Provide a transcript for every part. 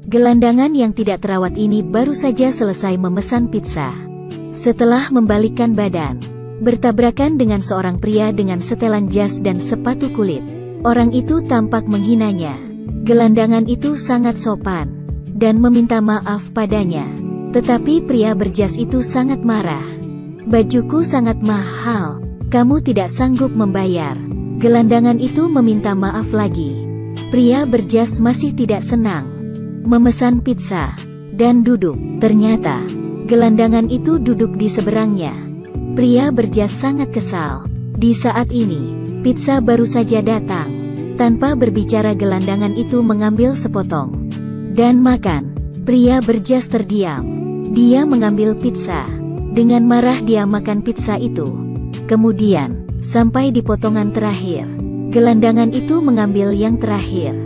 Gelandangan yang tidak terawat ini baru saja selesai memesan pizza. Setelah membalikkan badan, bertabrakan dengan seorang pria dengan setelan jas dan sepatu kulit. Orang itu tampak menghinanya. Gelandangan itu sangat sopan dan meminta maaf padanya. Tetapi pria berjas itu sangat marah. "Bajuku sangat mahal, kamu tidak sanggup membayar." Gelandangan itu meminta maaf lagi. Pria berjas masih tidak senang. Memesan pizza dan duduk. Ternyata gelandangan itu duduk di seberangnya. Pria berjas sangat kesal. Di saat ini, pizza baru saja datang. Tanpa berbicara, gelandangan itu mengambil sepotong dan makan. Pria berjas terdiam. Dia mengambil pizza. Dengan marah dia makan pizza itu. Kemudian, sampai di potongan terakhir, gelandangan itu mengambil yang terakhir.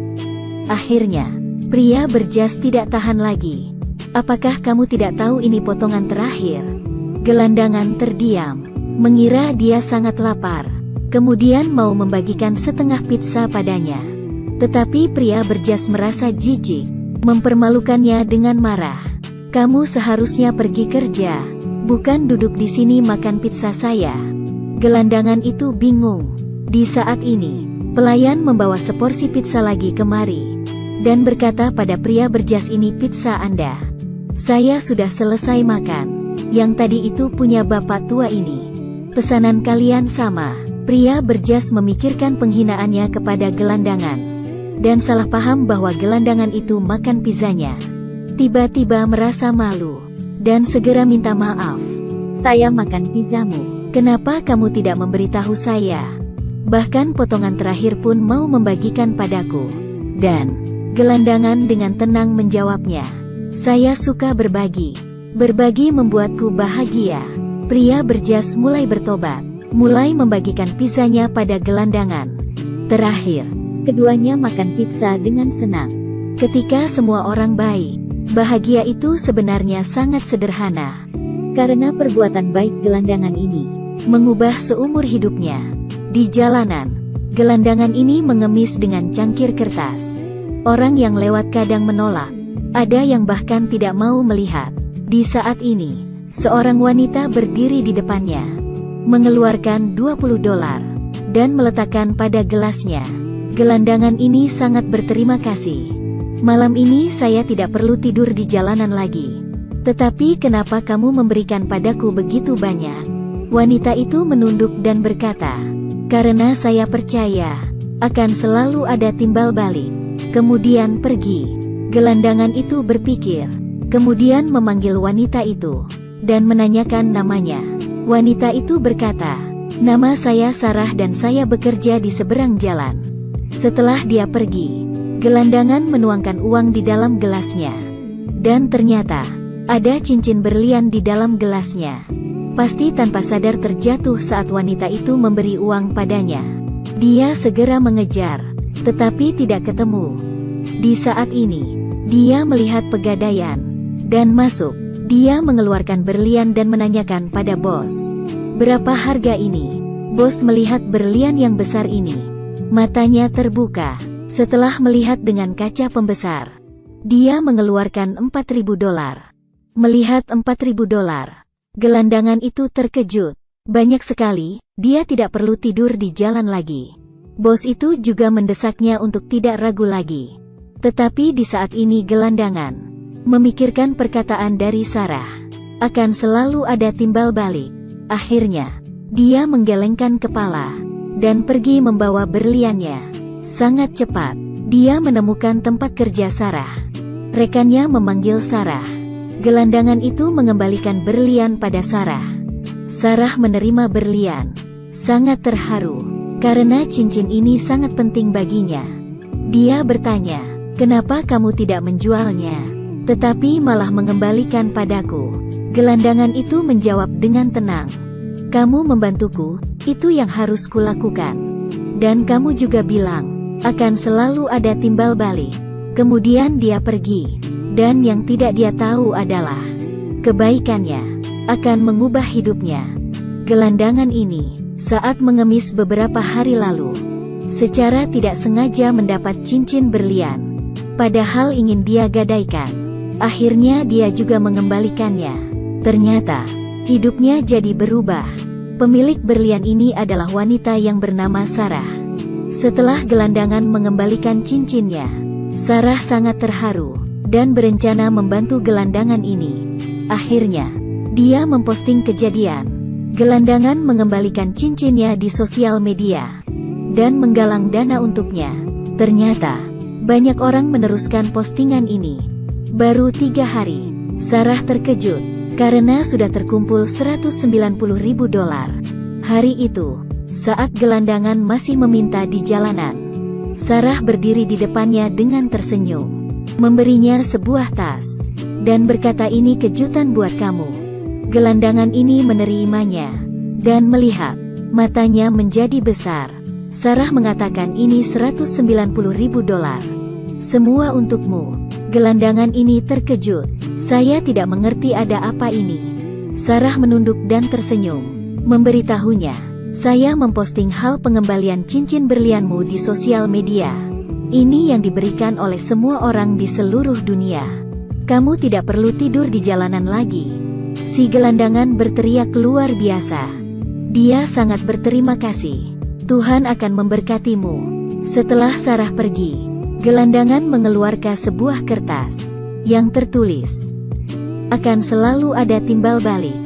Akhirnya, pria berjas tidak tahan lagi. "Apakah kamu tidak tahu ini potongan terakhir?" Gelandangan terdiam, mengira dia sangat lapar. Kemudian mau membagikan setengah pizza padanya. Tetapi pria berjas merasa jijik, mempermalukannya dengan marah. "Kamu seharusnya pergi kerja, bukan duduk di sini makan pizza saya." Gelandangan itu bingung. Di saat ini, pelayan membawa seporsi pizza lagi kemari dan berkata pada pria berjas, "Ini pizza Anda. Saya sudah selesai makan. Yang tadi itu punya bapak tua ini. Pesanan kalian sama." Pria berjas memikirkan penghinaannya kepada gelandangan dan salah paham bahwa gelandangan itu makan pizzanya. Tiba-tiba merasa malu dan segera minta maaf. "Saya makan pizzamu. Kenapa kamu tidak memberitahu saya? Bahkan potongan terakhir pun mau membagikan padaku." Dan gelandangan dengan tenang menjawabnya, "Saya suka berbagi. Berbagi membuatku bahagia." Pria berjas mulai bertobat, mulai membagikan pizzanya pada gelandangan. Terakhir, keduanya makan pizza dengan senang. Ketika semua orang baik, bahagia itu sebenarnya sangat sederhana. Karena perbuatan baik gelandangan ini mengubah seumur hidupnya. Di jalanan, gelandangan ini mengemis dengan cangkir kertas. Orang yang lewat kadang menolak, ada yang bahkan tidak mau melihat. Di saat ini, seorang wanita berdiri di depannya, mengeluarkan $20 dan meletakkan pada gelasnya. Gelandangan ini sangat berterima kasih. "Malam ini saya tidak perlu tidur di jalanan lagi. Tetapi kenapa kamu memberikan padaku begitu banyak?" Wanita itu menunduk dan berkata, "Karena saya percaya akan selalu ada timbal balik." Kemudian pergi. Gelandangan itu berpikir, kemudian memanggil wanita itu dan menanyakan namanya. Wanita itu berkata, "Nama saya Sarah dan saya bekerja di seberang jalan." Setelah dia pergi, gelandangan menuangkan uang di dalam gelasnya. Dan ternyata, ada cincin berlian di dalam gelasnya. Pasti tanpa sadar terjatuh saat wanita itu memberi uang padanya. Dia segera mengejar, tetapi tidak ketemu. Di saat ini, dia melihat pegadaian dan masuk. Dia mengeluarkan berlian dan menanyakan pada bos, "Berapa harga ini?" Bos melihat berlian yang besar ini. Matanya terbuka. Setelah melihat dengan kaca pembesar, dia mengeluarkan $4.000. Melihat $4.000, gelandangan itu terkejut. Banyak sekali, dia tidak perlu tidur di jalan lagi. Bos itu juga mendesaknya untuk tidak ragu lagi. Tetapi di saat ini gelandangan memikirkan perkataan dari Sarah, akan selalu ada timbal balik. Akhirnya, dia menggelengkan kepala dan pergi membawa berliannya. Sangat cepat, dia menemukan tempat kerja Sarah. Rekannya memanggil Sarah. Gelandangan itu mengembalikan berlian pada Sarah. Sarah menerima berlian, sangat terharu, karena cincin ini sangat penting baginya. Dia bertanya, "Kenapa kamu tidak menjualnya, tetapi malah mengembalikan padaku?" Gelandangan itu menjawab dengan tenang, "Kamu membantuku, itu yang harus kulakukan. Dan kamu juga bilang, akan selalu ada timbal balik." Kemudian dia pergi, dan yang tidak dia tahu adalah, kebaikannya akan mengubah hidupnya. Gelandangan ini, saat mengemis beberapa hari lalu, secara tidak sengaja mendapat cincin berlian. padahal ingin dia gadaikan. Akhirnya dia juga mengembalikannya. Ternyata, hidupnya jadi berubah. Pemilik berlian ini adalah wanita yang bernama Sarah. Setelah gelandangan mengembalikan cincinnya, Sarah sangat terharu, dan berencana membantu gelandangan ini. Akhirnya, dia memposting kejadian gelandangan mengembalikan cincinnya di sosial media, dan menggalang dana untuknya. Ternyata, banyak orang meneruskan postingan ini. Baru 3 hari, Sarah terkejut, karena sudah terkumpul $190.000. Hari itu, saat gelandangan masih meminta di jalanan, Sarah berdiri di depannya dengan tersenyum, memberinya sebuah tas, dan berkata, "Ini kejutan buat kamu." Gelandangan ini menerimanya, dan melihat matanya menjadi besar. Sarah mengatakan, "Ini $190.000. Semua untukmu." Gelandangan ini terkejut. "Saya tidak mengerti ada apa ini." Sarah menunduk dan tersenyum, memberitahunya, "Saya memposting hal pengembalian cincin berlianmu di sosial media. Ini yang diberikan oleh semua orang di seluruh dunia. Kamu tidak perlu tidur di jalanan lagi." Si gelandangan berteriak luar biasa. Dia sangat berterima kasih. "Tuhan akan memberkatimu." Setelah Sarah pergi, gelandangan mengeluarkan sebuah kertas yang tertulis, "Akan selalu ada timbal balik."